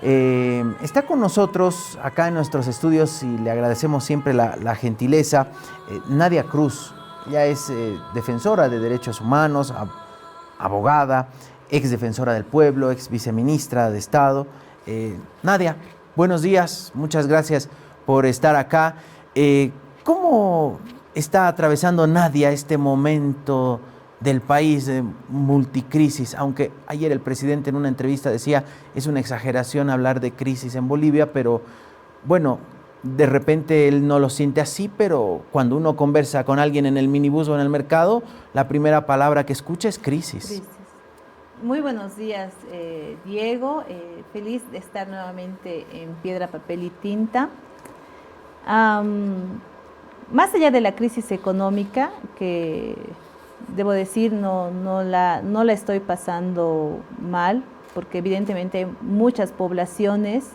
Está con nosotros acá en nuestros estudios y le agradecemos siempre la gentileza, Nadia Cruz. Ella es defensora de derechos humanos, abogada, ex defensora del pueblo, ex viceministra de Estado. Nadia, buenos días, muchas gracias por estar acá. ¿Cómo está atravesando Nadia este momento del país de multicrisis? Aunque ayer el presidente en una entrevista decía, es una exageración hablar de crisis en Bolivia, pero bueno, de repente él no lo siente así, pero cuando uno conversa con alguien en el minibús o en el mercado, la primera palabra que escucha es crisis. Crisis. Muy buenos días, Diego. Feliz de estar nuevamente en Piedra, Papel y Tinta. Más allá de la crisis económica, que debo decir no la estoy pasando mal, porque evidentemente hay muchas poblaciones,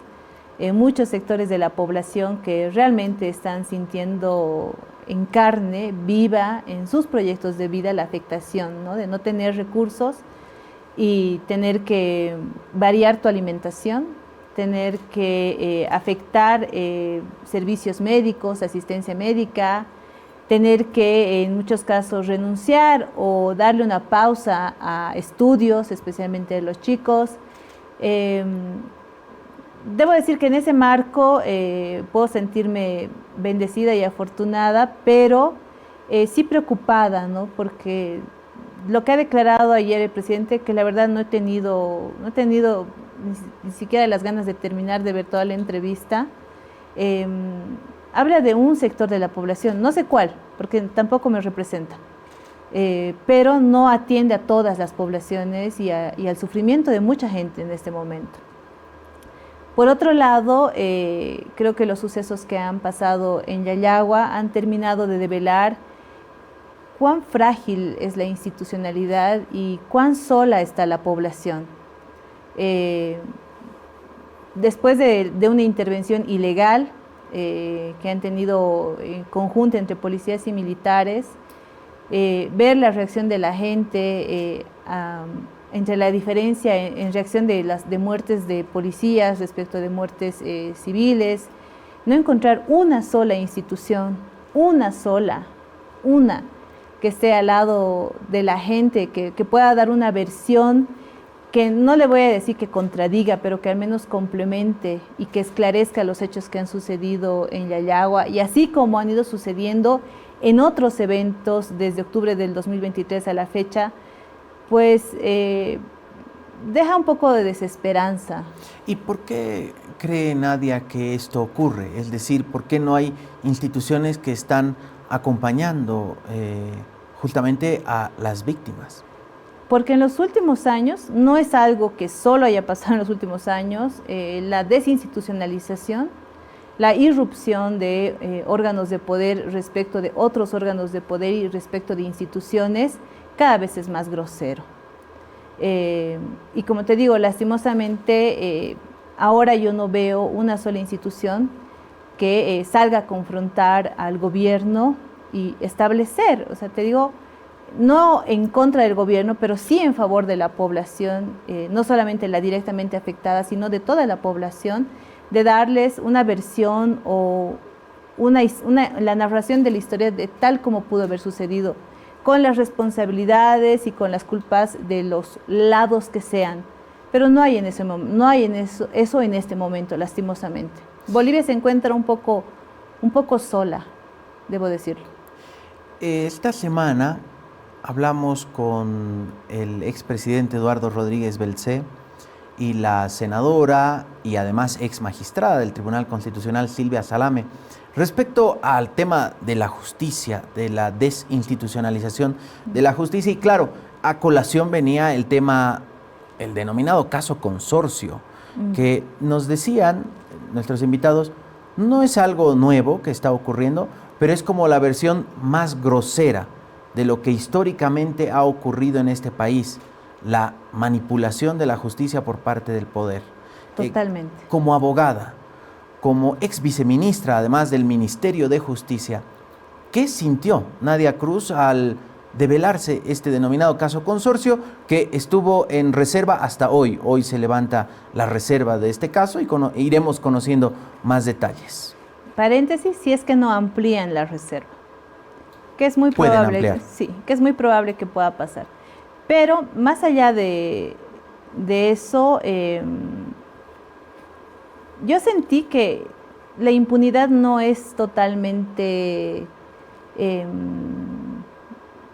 muchos sectores de la población que realmente están sintiendo en carne viva, en sus proyectos de vida, la afectación, ¿no? De no tener recursos y tener que variar tu alimentación, tener que afectar servicios médicos, asistencia médica, tener que en muchos casos renunciar o darle una pausa a estudios, especialmente de los chicos. Debo decir que en ese marco puedo sentirme bendecida y afortunada, pero sí preocupada, ¿no? Porque lo que ha declarado ayer el presidente, que la verdad no he tenido ni siquiera las ganas de terminar de ver toda la entrevista, habla de un sector de la población, no sé cuál, porque tampoco me representa, pero no atiende a todas las poblaciones y al sufrimiento de mucha gente en este momento. Por otro lado, creo que los sucesos que han pasado en Yayagua han terminado de develar cuán frágil es la institucionalidad y cuán sola está la población. Después de una intervención ilegal que han tenido conjunta entre policías y militares, ver la reacción de la gente entre la diferencia en reacción de muertes de policías respecto de muertes civiles, no encontrar una sola institución, una que esté al lado de la gente, que pueda dar una versión que no le voy a decir que contradiga, pero que al menos complemente y que esclarezca los hechos que han sucedido en Yayagua, y así como han ido sucediendo en otros eventos desde octubre del 2023 a la fecha, pues deja un poco de desesperanza. ¿Y por qué cree Nadia que esto ocurre? Es decir, ¿por qué no hay instituciones que están acompañando justamente a las víctimas? Porque en los últimos años, no es algo que solo haya pasado en los últimos años, la desinstitucionalización, la irrupción de órganos de poder respecto de otros órganos de poder y respecto de instituciones, cada vez es más grosero. Y como te digo, lastimosamente, ahora yo no veo una sola institución que salga a confrontar al gobierno y establecer, o sea, te digo, no en contra del gobierno, pero sí en favor de la población, no solamente la directamente afectada, sino de toda la población, de darles una versión o la narración de la historia de tal como pudo haber sucedido, con las responsabilidades y con las culpas de los lados que sean. Pero no hay eso en este momento, lastimosamente. Bolivia se encuentra un poco sola, debo decirlo. Esta semana hablamos con el expresidente Eduardo Rodríguez Belcé y la senadora y además ex magistrada del Tribunal Constitucional Silvia Salame respecto al tema de la justicia, de la desinstitucionalización de la justicia. Y claro, a colación venía el tema, el denominado caso consorcio, que nos decían nuestros invitados, no es algo nuevo que está ocurriendo, pero es como la versión más grosera de lo que históricamente ha ocurrido en este país, la manipulación de la justicia por parte del poder. Totalmente. Como abogada, como ex viceministra, además del Ministerio de Justicia, ¿qué sintió Nadia Cruz al develarse este denominado caso consorcio, que estuvo en reserva hasta hoy. Hoy se levanta la reserva de este caso y iremos conociendo más detalles. Paréntesis, si es que no amplían la reserva, que es muy probable, sí, que es muy probable que pueda pasar. Pero más allá de eso, yo sentí que la impunidad no es totalmente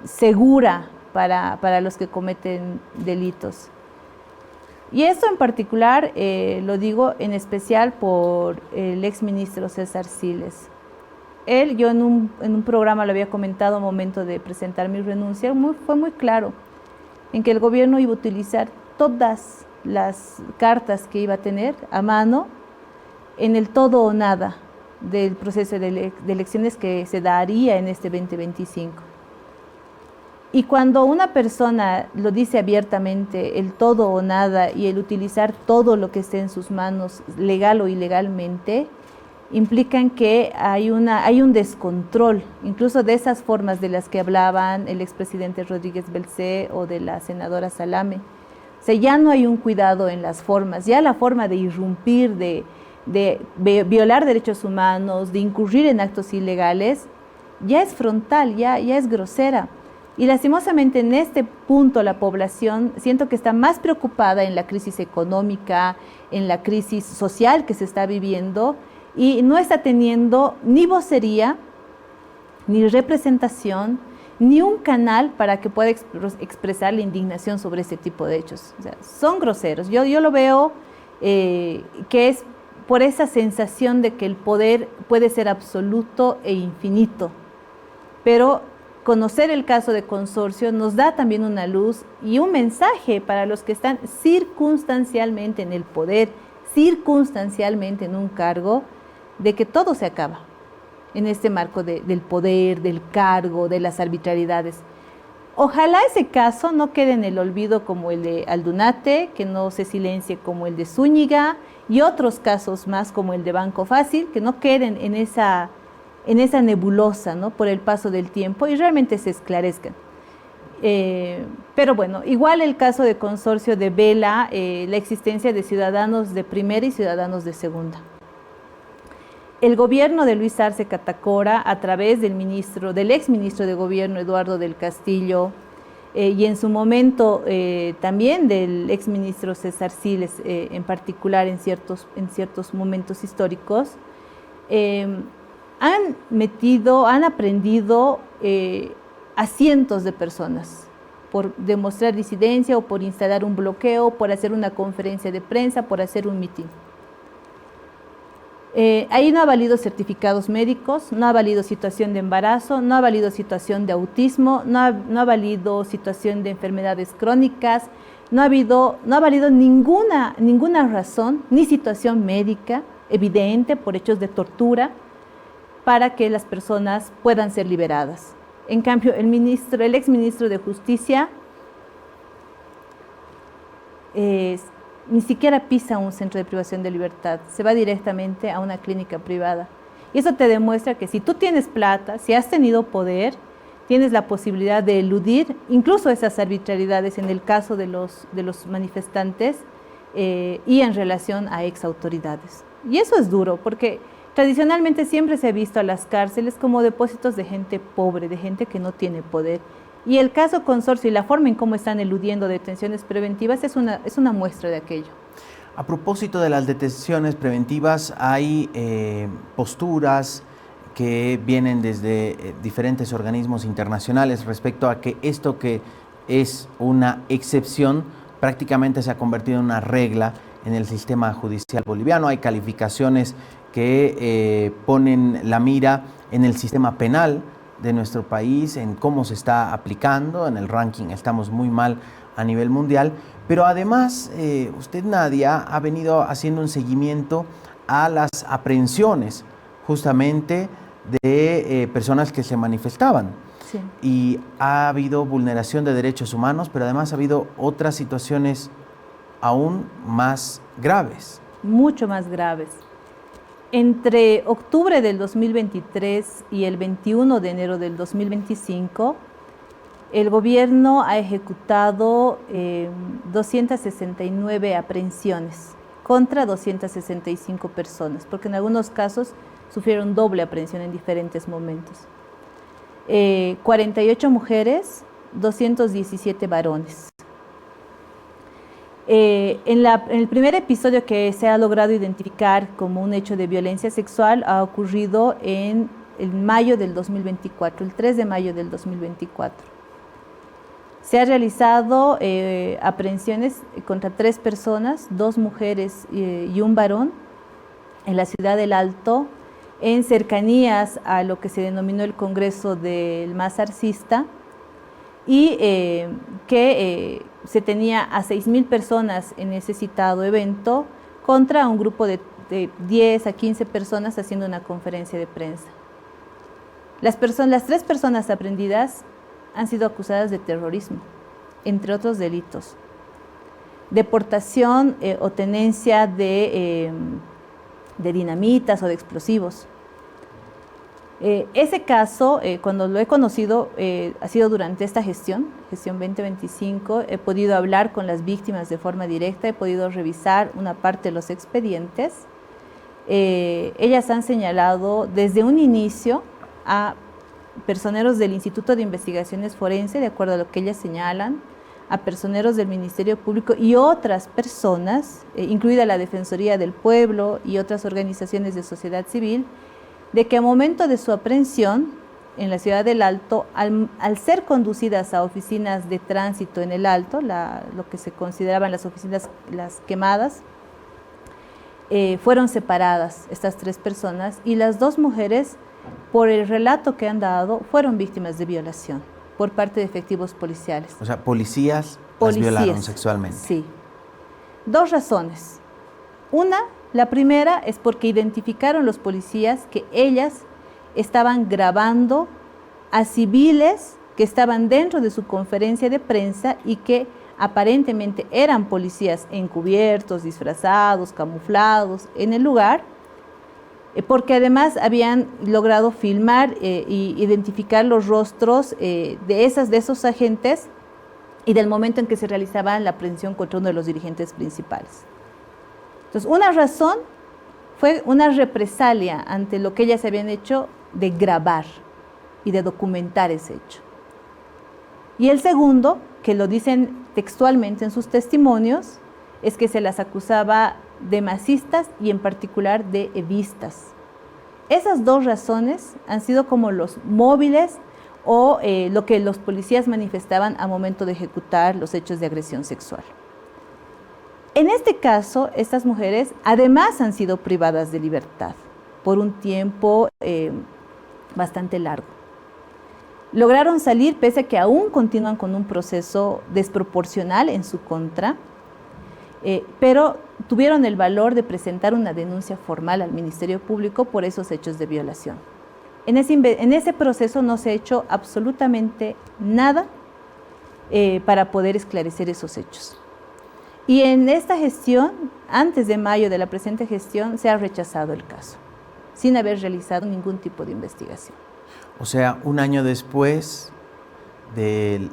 segura para los que cometen delitos. Y esto en particular lo digo en especial por el exministro César Siles. Yo en un programa lo había comentado al momento de presentar mi renuncia, fue muy claro en que el gobierno iba a utilizar todas las cartas que iba a tener a mano en el todo o nada del proceso de elecciones que se daría en este 2025. Y cuando una persona lo dice abiertamente, el todo o nada y el utilizar todo lo que esté en sus manos, legal o ilegalmente, implican que hay un descontrol, incluso de esas formas de las que hablaban el expresidente Rodríguez Belcé o de la senadora Salame. O sea, ya no hay un cuidado en las formas, ya la forma de irrumpir, de violar derechos humanos, de incurrir en actos ilegales, ya es frontal, ya es grosera. Y lastimosamente en este punto la población siento que está más preocupada en la crisis económica, en la crisis social que se está viviendo y no está teniendo ni vocería, ni representación, ni un canal para que pueda expresar la indignación sobre este tipo de hechos. O sea, son groseros. Yo lo veo que es por esa sensación de que el poder puede ser absoluto e infinito, pero conocer el caso de Consorcio nos da también una luz y un mensaje para los que están circunstancialmente en el poder, circunstancialmente en un cargo, de que todo se acaba en este marco del poder, del cargo, de las arbitrariedades. Ojalá ese caso no quede en el olvido como el de Aldunate, que no se silencie como el de Zúñiga y otros casos más como el de Banco Fácil, que no queden en esa nebulosa, ¿no?, por el paso del tiempo y realmente se esclarezcan. Pero bueno, igual el caso de Consorcio devela la existencia de ciudadanos de primera y ciudadanos de segunda. El gobierno de Luis Arce Catacora, a través del exministro de Gobierno Eduardo del Castillo, y en su momento también del exministro César Siles, en particular en ciertos momentos históricos, han aprendido a cientos de personas por demostrar disidencia o por instalar un bloqueo, por hacer una conferencia de prensa, por hacer un mitin. Ahí no ha valido certificados médicos, no ha valido situación de embarazo, no ha valido situación de autismo, no ha valido situación de enfermedades crónicas, no ha valido ninguna razón ni situación médica evidente por hechos de tortura para que las personas puedan ser liberadas. En cambio, el exministro de Justicia ni siquiera pisa un centro de privación de libertad, se va directamente a una clínica privada. Y eso te demuestra que si tú tienes plata, si has tenido poder, tienes la posibilidad de eludir incluso esas arbitrariedades en el caso de los manifestantes y en relación a exautoridades. Y eso es duro, porque tradicionalmente siempre se ha visto a las cárceles como depósitos de gente pobre, de gente que no tiene poder. Y el caso Consorcio y la forma en cómo están eludiendo detenciones preventivas es una muestra de aquello. A propósito de las detenciones preventivas, hay posturas que vienen desde diferentes organismos internacionales respecto a que esto que es una excepción prácticamente se ha convertido en una regla en el sistema judicial boliviano. Hay calificaciones que ponen la mira en el sistema penal de nuestro país, en cómo se está aplicando, en el ranking estamos muy mal a nivel mundial, pero además usted, Nadia, ha venido haciendo un seguimiento a las aprehensiones justamente de personas que se manifestaban. Sí. Y ha habido vulneración de derechos humanos, pero además ha habido otras situaciones aún más graves. Mucho más graves. Entre octubre del 2023 y el 21 de enero del 2025, el gobierno ha ejecutado 269 aprehensiones contra 265 personas, porque en algunos casos sufrieron doble aprehensión en diferentes momentos. 48 mujeres, 217 varones. En el primer episodio que se ha logrado identificar como un hecho de violencia sexual ha ocurrido en mayo del 2024, el 3 de mayo del 2024. Se han realizado aprehensiones contra 3 personas, 2 mujeres y un varón, en la ciudad del Alto, en cercanías a lo que se denominó el Congreso del MAS Arcista, y que se tenía a 6.000 personas en ese citado evento contra un grupo de 10 a 15 personas haciendo una conferencia de prensa. Las 3 personas aprehendidas han sido acusadas de terrorismo, entre otros delitos, deportación o tenencia de dinamitas o de explosivos. Ese caso, cuando lo he conocido, ha sido durante esta gestión 2025. He podido hablar con las víctimas de forma directa, he podido revisar una parte de los expedientes. Ellas han señalado desde un inicio a personeros del Instituto de Investigaciones Forenses, de acuerdo a lo que ellas señalan, a personeros del Ministerio Público y otras personas, incluida la Defensoría del Pueblo y otras organizaciones de sociedad civil, de que al momento de su aprehensión en la ciudad del Alto, al ser conducidas a oficinas de tránsito en el Alto, lo que se consideraban las oficinas las quemadas, fueron separadas estas 3 personas, y las 2 mujeres, por el relato que han dado, fueron víctimas de violación por parte de efectivos policiales. O sea, policías las violaron sexualmente. Sí. 2 razones. La primera es porque identificaron los policías que ellas estaban grabando a civiles que estaban dentro de su conferencia de prensa y que aparentemente eran policías encubiertos, disfrazados, camuflados en el lugar, porque además habían logrado filmar e identificar los rostros de esos agentes y del momento en que se realizaba la aprehensión contra uno de los dirigentes principales. Entonces, una razón fue una represalia ante lo que ellas habían hecho de grabar y de documentar ese hecho. Y el segundo, que lo dicen textualmente en sus testimonios, es que se las acusaba de masistas y en particular de evistas. Esas 2 razones han sido como los móviles o lo que los policías manifestaban al momento de ejecutar los hechos de agresión sexual. En este caso, estas mujeres además han sido privadas de libertad por un tiempo bastante largo. Lograron salir pese a que aún continúan con un proceso desproporcional en su contra, pero tuvieron el valor de presentar una denuncia formal al Ministerio Público por esos hechos de violación. En ese proceso no se ha hecho absolutamente nada para poder esclarecer esos hechos. Y en esta gestión, antes de mayo de la presente gestión, se ha rechazado el caso, sin haber realizado ningún tipo de investigación. O sea, un año después de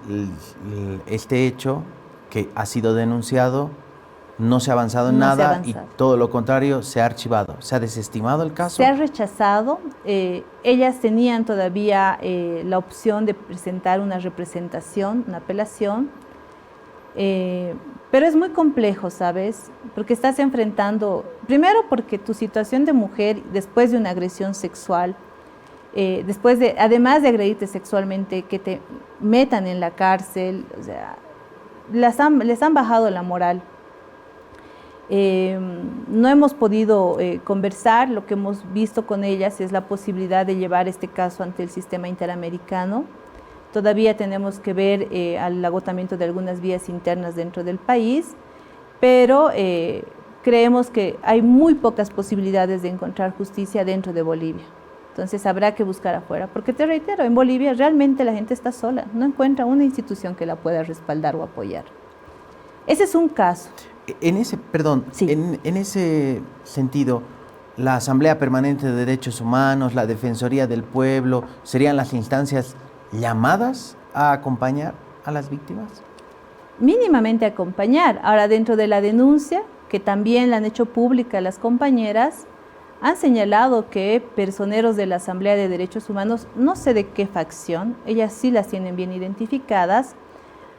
este hecho que ha sido denunciado, no se ha avanzado en nada y todo lo contrario, se ha archivado, se ha desestimado el caso. Se ha rechazado. Ellas tenían todavía la opción de presentar una representación, una apelación, pero es muy complejo, ¿sabes? Porque estás enfrentando, primero porque tu situación de mujer después de una agresión sexual, además de agredirte sexualmente, que te metan en la cárcel, o sea, les han bajado la moral. No hemos podido conversar. Lo que hemos visto con ellas es la posibilidad de llevar este caso ante el sistema interamericano. Todavía tenemos que ver al agotamiento de algunas vías internas dentro del país, pero creemos que hay muy pocas posibilidades de encontrar justicia dentro de Bolivia. Entonces habrá que buscar afuera, porque te reitero, en Bolivia realmente la gente está sola, no encuentra una institución que la pueda respaldar o apoyar. Ese es un caso. En ese sentido, la Asamblea Permanente de Derechos Humanos, la Defensoría del Pueblo, ¿serían las instancias llamadas a acompañar a las víctimas? Mínimamente acompañar. Ahora, dentro de la denuncia, que también la han hecho pública las compañeras, han señalado que personeros de la Asamblea de Derechos Humanos, no sé de qué facción, ellas sí las tienen bien identificadas,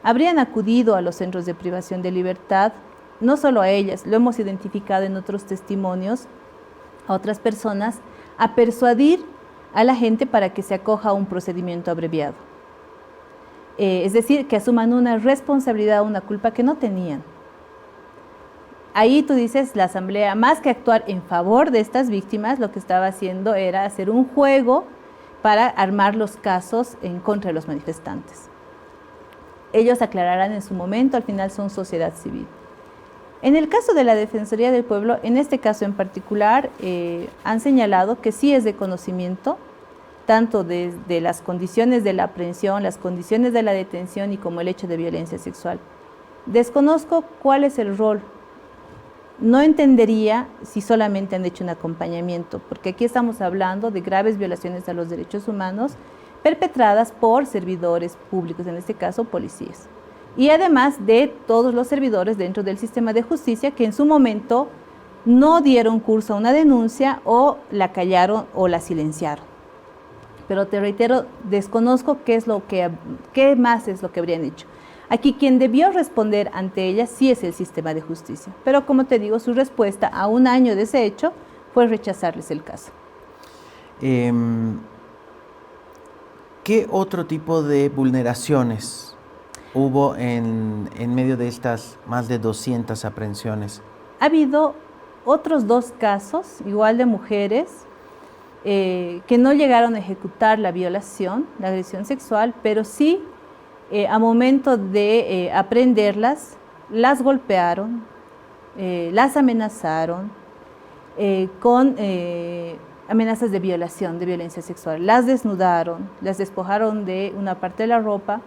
habrían acudido a los centros de privación de libertad, no solo a ellas, lo hemos identificado en otros testimonios, a otras personas, a persuadir a la gente para que se acoja a un procedimiento abreviado. Es decir, que asuman una responsabilidad, una culpa que no tenían. Ahí tú dices, la Asamblea, más que actuar en favor de estas víctimas, lo que estaba haciendo era hacer un juego para armar los casos en contra de los manifestantes. Ellos aclararán en su momento, al final son sociedad civil. En el caso de la Defensoría del Pueblo, en este caso en particular, han señalado que sí es de conocimiento, tanto desde las condiciones de la aprehensión, las condiciones de la detención y como el hecho de violencia sexual. Desconozco cuál es el rol. No entendería si solamente han hecho un acompañamiento, porque aquí estamos hablando de graves violaciones a los derechos humanos perpetradas por servidores públicos, en este caso policías. Y además de todos los servidores dentro del sistema de justicia que en su momento no dieron curso a una denuncia o la callaron o la silenciaron. Pero te reitero, desconozco qué más es lo que habrían hecho. Aquí quien debió responder ante ella sí es el sistema de justicia, pero como te digo, su respuesta a un año de ese hecho fue rechazarles el caso. ¿Qué otro tipo de vulneraciones hubo en medio de estas más de 200 aprehensiones? Ha habido otros 2 casos, igual de mujeres, que no llegaron a ejecutar la violación, la agresión sexual, pero sí a momento de aprehenderlas, las golpearon, las amenazaron con amenazas de violación, de violencia sexual. Las desnudaron, las despojaron de una parte de la ropa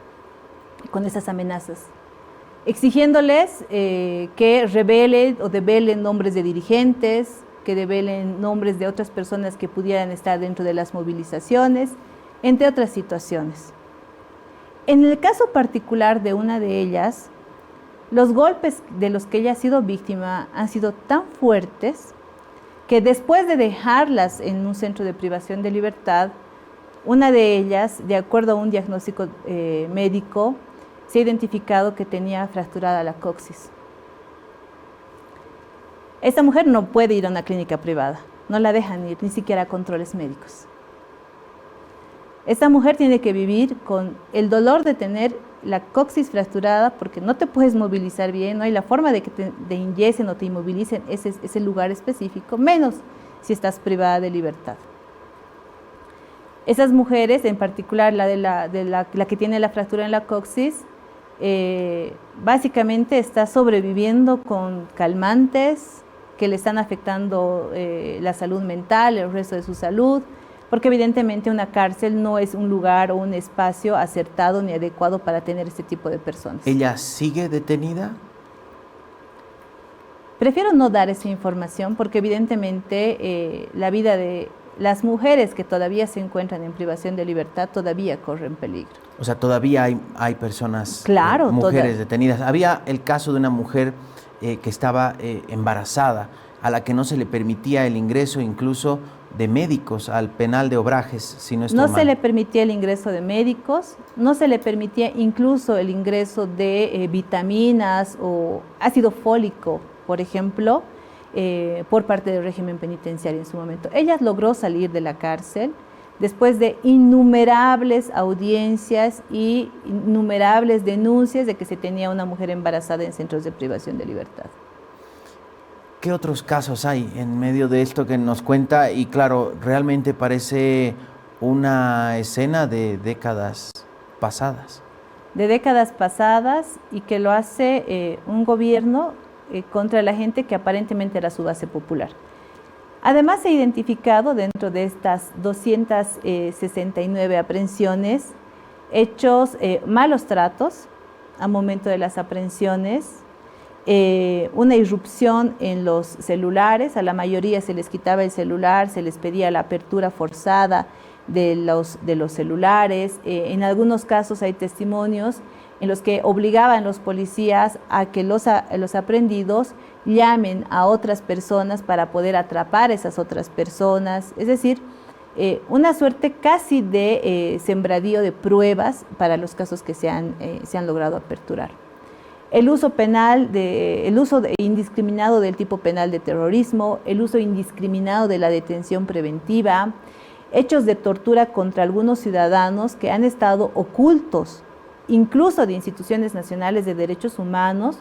con esas amenazas, exigiéndoles que revelen o develen nombres de dirigentes, que develen nombres de otras personas que pudieran estar dentro de las movilizaciones, entre otras situaciones. En el caso particular de una de ellas, los golpes de los que ella ha sido víctima han sido tan fuertes que después de dejarlas en un centro de privación de libertad, una de ellas, de acuerdo a un diagnóstico médico, se ha identificado que tenía fracturada la coxis. Esta mujer no puede ir a una clínica privada, no la dejan ir, ni siquiera a controles médicos. Esta mujer tiene que vivir con el dolor de tener la coxis fracturada porque no te puedes movilizar bien, no hay la forma de que te inyecten o te inmovilicen ese lugar específico, menos si estás privada de libertad. Esas mujeres, en particular la que tiene la fractura en la coxis, básicamente está sobreviviendo con calmantes que le están afectando la salud mental, el resto de su salud, porque evidentemente una cárcel no es un lugar o un espacio acertado ni adecuado para tener este tipo de personas. ¿Ella sigue detenida? Prefiero no dar esa información porque evidentemente la vida de las mujeres que todavía se encuentran en privación de libertad todavía corren peligro. O sea, todavía hay personas, claro, mujeres detenidas. Había el caso de una mujer que estaba embarazada, a la que no se le permitía el ingreso incluso de médicos al penal de Obrajes, si no estoy mal. No se le permitía el ingreso de médicos, no se le permitía incluso el ingreso de vitaminas o ácido fólico, por ejemplo, por parte del régimen penitenciario en su momento. Ella logró salir de la cárcel después de innumerables audiencias y innumerables denuncias de que se tenía una mujer embarazada en centros de privación de libertad. ¿Qué otros casos hay en medio de esto que nos cuenta? Y claro, realmente parece una escena de décadas pasadas. De décadas pasadas y que lo hace un gobierno contra la gente que aparentemente era su base popular. Además, se ha identificado dentro de estas 269 aprehensiones hechos, malos tratos al momento de las aprehensiones, una irrupción en los celulares, a la mayoría se les quitaba el celular, se les pedía la apertura forzada de los celulares. En algunos casos hay testimonios en los que obligaban los policías a que los aprendidos llamen a otras personas para poder atrapar a esas otras personas. Es decir, una suerte casi de sembradío de pruebas para los casos que se han logrado aperturar. El uso indiscriminado del tipo penal de terrorismo, el uso indiscriminado de la detención preventiva, hechos de tortura contra algunos ciudadanos que han estado ocultos, incluso de instituciones nacionales de derechos humanos,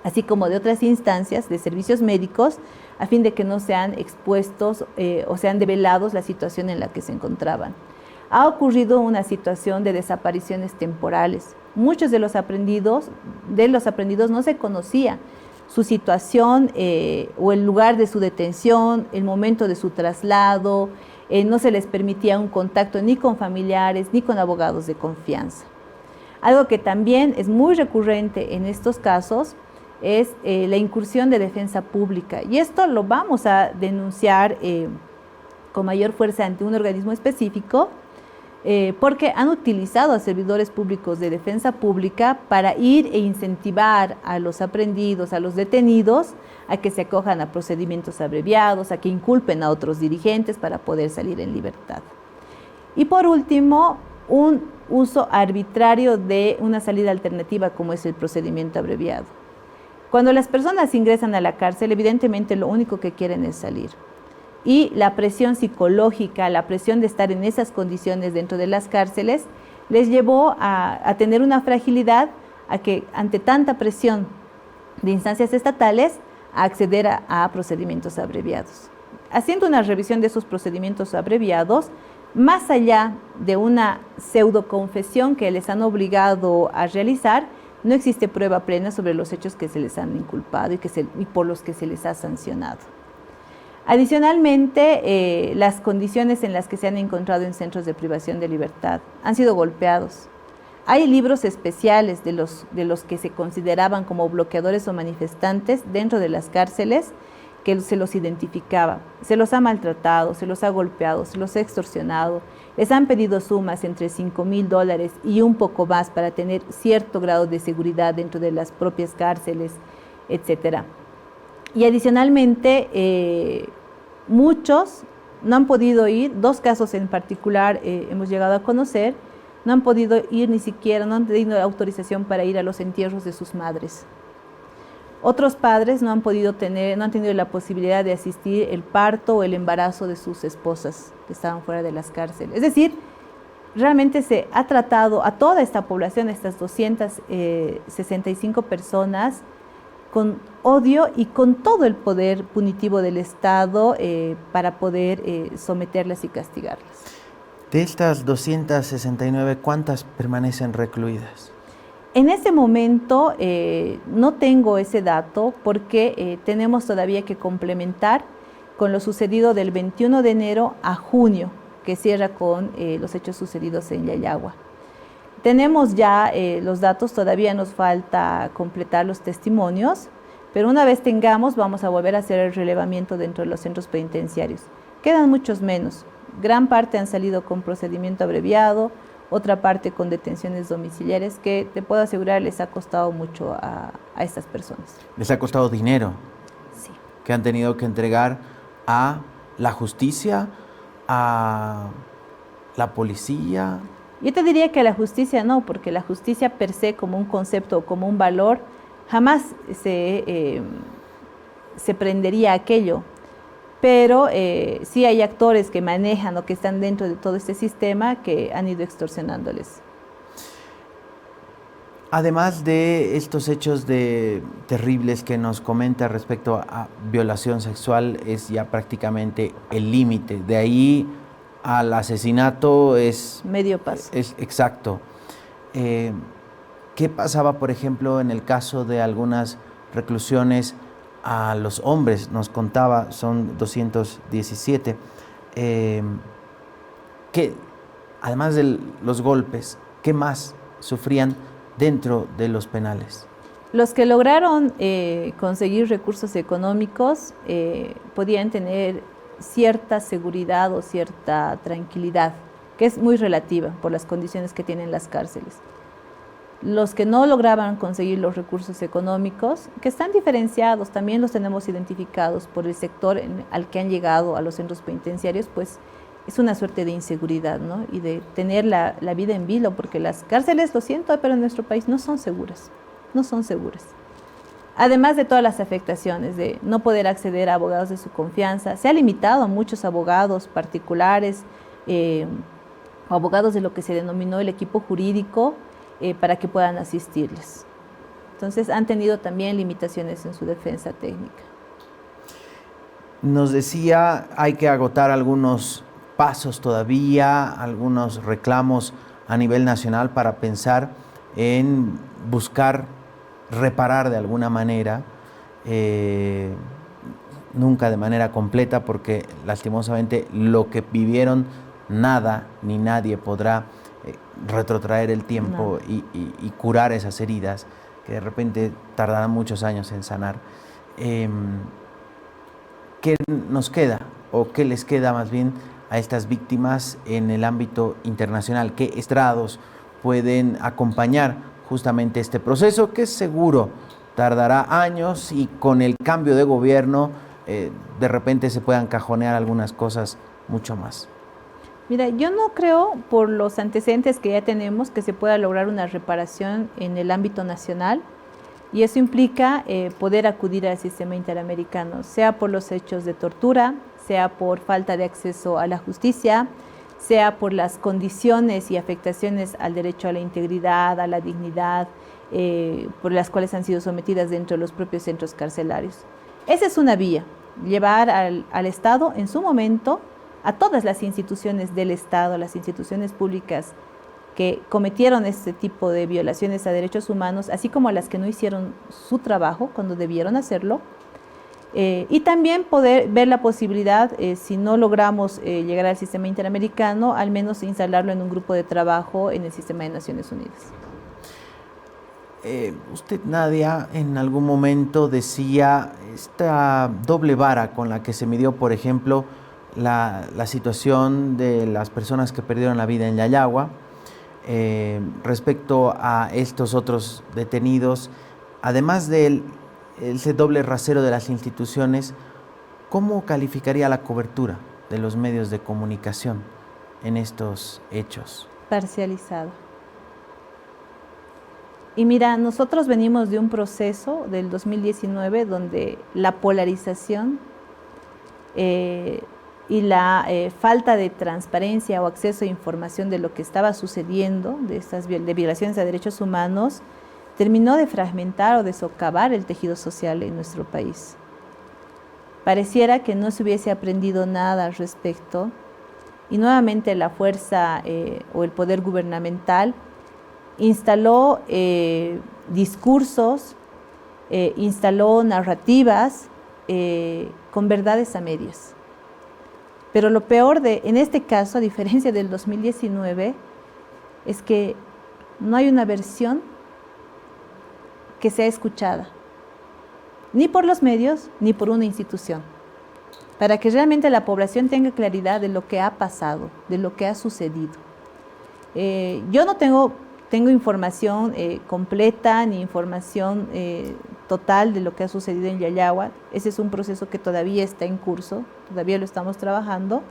así como de otras instancias de servicios médicos, a fin de que no sean expuestos o sean develados la situación en la que se encontraban. Ha ocurrido una situación de desapariciones temporales. Muchos de los aprendidos no se conocía su situación o el lugar de su detención, el momento de su traslado, no se les permitía un contacto ni con familiares ni con abogados de confianza. Algo que también es muy recurrente en estos casos es la incursión de defensa pública, y esto lo vamos a denunciar con mayor fuerza ante un organismo específico, porque han utilizado a servidores públicos de defensa pública para ir e incentivar a los aprendidos, a los detenidos, a que se acojan a procedimientos abreviados, a que inculpen a otros dirigentes para poder salir en libertad. Y por último, un uso arbitrario de una salida alternativa como es el procedimiento abreviado. Cuando las personas ingresan a la cárcel, evidentemente lo único que quieren es salir. Y la presión psicológica, la presión de estar en esas condiciones dentro de las cárceles, les llevó a tener una fragilidad, a que ante tanta presión de instancias estatales, a acceder a procedimientos abreviados. Haciendo una revisión de esos procedimientos abreviados, más allá de una pseudoconfesión que les han obligado a realizar, no existe prueba plena sobre los hechos que se les han inculpado y por los que se les ha sancionado. Adicionalmente, las condiciones en las que se han encontrado en centros de privación de libertad han sido golpeados. Hay libros especiales de los que se consideraban como bloqueadores o manifestantes dentro de las cárceles que se los identificaba. Se los ha maltratado, se los ha golpeado, se los ha extorsionado, les han pedido sumas entre $5,000 y un poco más para tener cierto grado de seguridad dentro de las propias cárceles, etc. Y adicionalmente, muchos no han podido ir, 2 casos en particular hemos llegado a conocer, no han podido ir ni siquiera, no han tenido autorización para ir a los entierros de sus madres. Otros padres no han tenido la posibilidad de asistir el parto o el embarazo de sus esposas que estaban fuera de las cárceles. Es decir, realmente se ha tratado a toda esta población, estas 265 personas, con odio y con todo el poder punitivo del Estado para poder someterlas y castigarlas. De estas 269, ¿cuántas permanecen recluidas? En ese momento no tengo ese dato porque tenemos todavía que complementar con lo sucedido del 21 de enero a junio, que cierra con los hechos sucedidos en Yayagua. Tenemos ya los datos, todavía nos falta completar los testimonios, pero una vez tengamos vamos a volver a hacer el relevamiento dentro de los centros penitenciarios. Quedan muchos menos, gran parte han salido con procedimiento abreviado, otra parte con detenciones domiciliares que te puedo asegurar les ha costado mucho a estas personas. ¿Les ha costado dinero? Sí. Que han tenido que entregar a la justicia, a la policía. Yo te diría que a la justicia no, porque la justicia per se como un concepto o como un valor jamás se prendería a aquello. Pero sí hay actores que manejan o que están dentro de todo este sistema que han ido extorsionándoles. Además de estos hechos terribles que nos comenta respecto a violación sexual, es ya prácticamente el límite. De ahí al asesinato es... medio paso. Es exacto. ¿Qué pasaba, por ejemplo, en el caso de algunas reclusiones a los hombres? Nos contaba, son 217, que además de los golpes, ¿qué más sufrían dentro de los penales? Los que lograron conseguir recursos económicos podían tener cierta seguridad o cierta tranquilidad, que es muy relativa por las condiciones que tienen las cárceles. Los que no lograban conseguir los recursos económicos, que están diferenciados, también los tenemos identificados por el sector al que han llegado a los centros penitenciarios, pues es una suerte de inseguridad, ¿no? Y de tener la vida en vilo, porque las cárceles, lo siento, pero en nuestro país no son seguras, no son seguras. Además de todas las afectaciones de no poder acceder a abogados de su confianza, se ha limitado a muchos abogados particulares, abogados de lo que se denominó el equipo jurídico, para que puedan asistirles. Entonces han tenido también limitaciones en su defensa técnica. Nos decía, hay que agotar algunos pasos todavía, algunos reclamos a nivel nacional para pensar en buscar reparar de alguna manera, nunca de manera completa, porque lastimosamente lo que vivieron nada ni nadie podrá retrotraer el tiempo y curar esas heridas que de repente tardarán muchos años en sanar. ¿Qué nos queda o qué les queda más bien a estas víctimas en el ámbito internacional? ¿Qué estrados pueden acompañar justamente este proceso que seguro tardará años y con el cambio de gobierno de repente se puedan cajonear algunas cosas mucho más? Mira, yo no creo, por los antecedentes que ya tenemos, que se pueda lograr una reparación en el ámbito nacional, y eso implica poder acudir al sistema interamericano, sea por los hechos de tortura, sea por falta de acceso a la justicia, sea por las condiciones y afectaciones al derecho a la integridad, a la dignidad, por las cuales han sido sometidas dentro de los propios centros carcelarios. Esa es una vía, llevar al Estado en su momento, a todas las instituciones del Estado, las instituciones públicas que cometieron este tipo de violaciones a derechos humanos, así como a las que no hicieron su trabajo cuando debieron hacerlo, y también poder ver la posibilidad, si no logramos llegar al sistema interamericano, al menos instalarlo en un grupo de trabajo en el sistema de Naciones Unidas. Usted, Nadia, en algún momento decía esta doble vara con la que se midió, por ejemplo, la situación de las personas que perdieron la vida en Yayagua, respecto a estos otros detenidos, además de ese doble rasero de las instituciones, ¿cómo calificaría la cobertura de los medios de comunicación en estos hechos? Parcializado. Y mira, nosotros venimos de un proceso del 2019 donde la polarización y la falta de transparencia o acceso a información de lo que estaba sucediendo, de violaciones a derechos humanos, terminó de fragmentar o de socavar el tejido social en nuestro país. Pareciera que no se hubiese aprendido nada al respecto, y nuevamente la fuerza o el poder gubernamental instaló discursos, instaló narrativas con verdades a medias. Pero lo peor en este caso, a diferencia del 2019, es que no hay una versión que sea escuchada, ni por los medios, ni por una institución, para que realmente la población tenga claridad de lo que ha pasado, de lo que ha sucedido. Yo no tengo información completa, ni información total de lo que ha sucedido en Yayagua. Ese es un proceso que todavía está en curso, todavía lo estamos trabajando.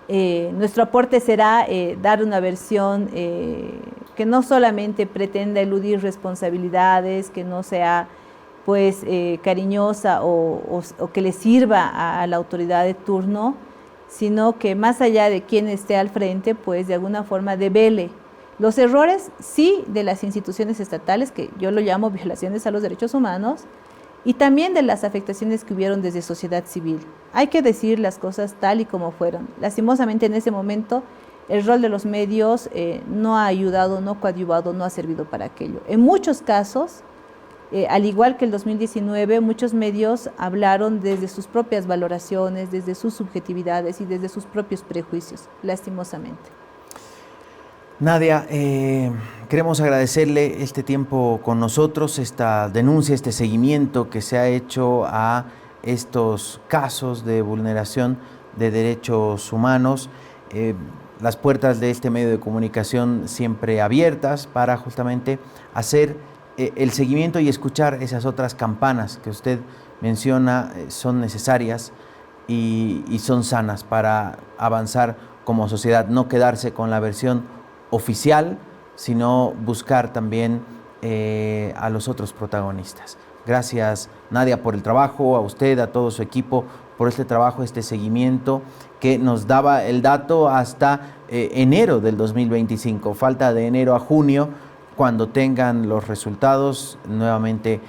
Nuestro aporte será dar una versión que no solamente pretenda eludir responsabilidades, que no sea pues cariñosa o que le sirva a la autoridad de turno, sino que más allá de quien esté al frente, pues de alguna forma devele los errores, sí, de las instituciones estatales, que yo lo llamo violaciones a los derechos humanos, y también de las afectaciones que hubieron desde sociedad civil. Hay que decir las cosas tal y como fueron. Lastimosamente en ese momento el rol de los medios no ha ayudado, no ha coadyuvado, no ha servido para aquello. En muchos casos, al igual que el 2019, muchos medios hablaron desde sus propias valoraciones, desde sus subjetividades y desde sus propios prejuicios, lastimosamente. Nadia, queremos agradecerle este tiempo con nosotros, esta denuncia, este seguimiento que se ha hecho a estos casos de vulneración de derechos humanos. Las puertas de este medio de comunicación siempre abiertas para justamente hacer el seguimiento y escuchar esas otras campanas que usted menciona, son necesarias y son sanas para avanzar como sociedad, no quedarse con la versión oficial, sino buscar también a los otros protagonistas. Gracias, Nadia, por el trabajo, a usted, a todo su equipo, por este trabajo, este seguimiento que nos daba el dato hasta enero del 2025. Falta de enero a junio. Cuando tengan los resultados, nuevamente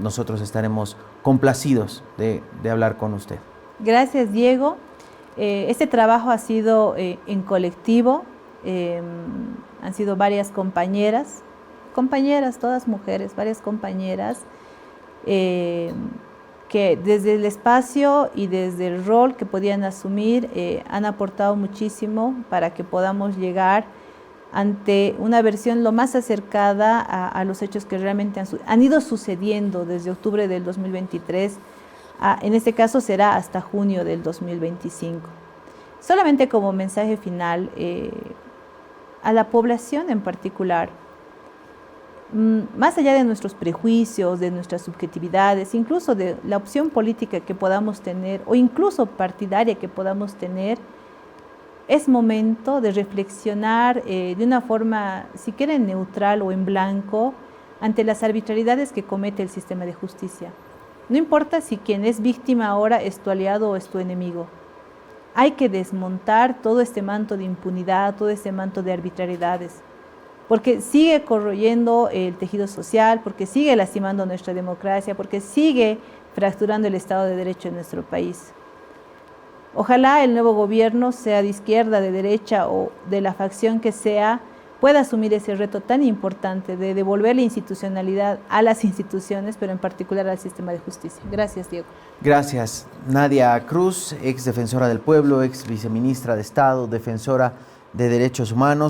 nosotros estaremos complacidos de hablar con usted. Gracias, Diego. Este trabajo ha sido en colectivo, han sido varias compañeras, todas mujeres, varias compañeras, que desde el espacio y desde el rol que podían asumir han aportado muchísimo para que podamos llegar ante una versión lo más acercada a los hechos que realmente han ido sucediendo desde octubre del 2023, en este caso será hasta junio del 2025. Solamente como mensaje final a la población en particular, más allá de nuestros prejuicios, de nuestras subjetividades, incluso de la opción política que podamos tener o incluso partidaria que podamos tener, es momento de reflexionar de una forma, si quieren, neutral o en blanco, ante las arbitrariedades que comete el sistema de justicia. No importa si quien es víctima ahora es tu aliado o es tu enemigo. Hay que desmontar todo este manto de impunidad, todo este manto de arbitrariedades, porque sigue corroyendo el tejido social, porque sigue lastimando nuestra democracia, porque sigue fracturando el Estado de Derecho en nuestro país. Ojalá el nuevo gobierno, sea de izquierda, de derecha o de la facción que sea, pueda asumir ese reto tan importante de devolver la institucionalidad a las instituciones, pero en particular al sistema de justicia. Gracias, Diego. Gracias. Nadia Cruz, ex defensora del pueblo, ex viceministra de Estado, defensora de derechos humanos.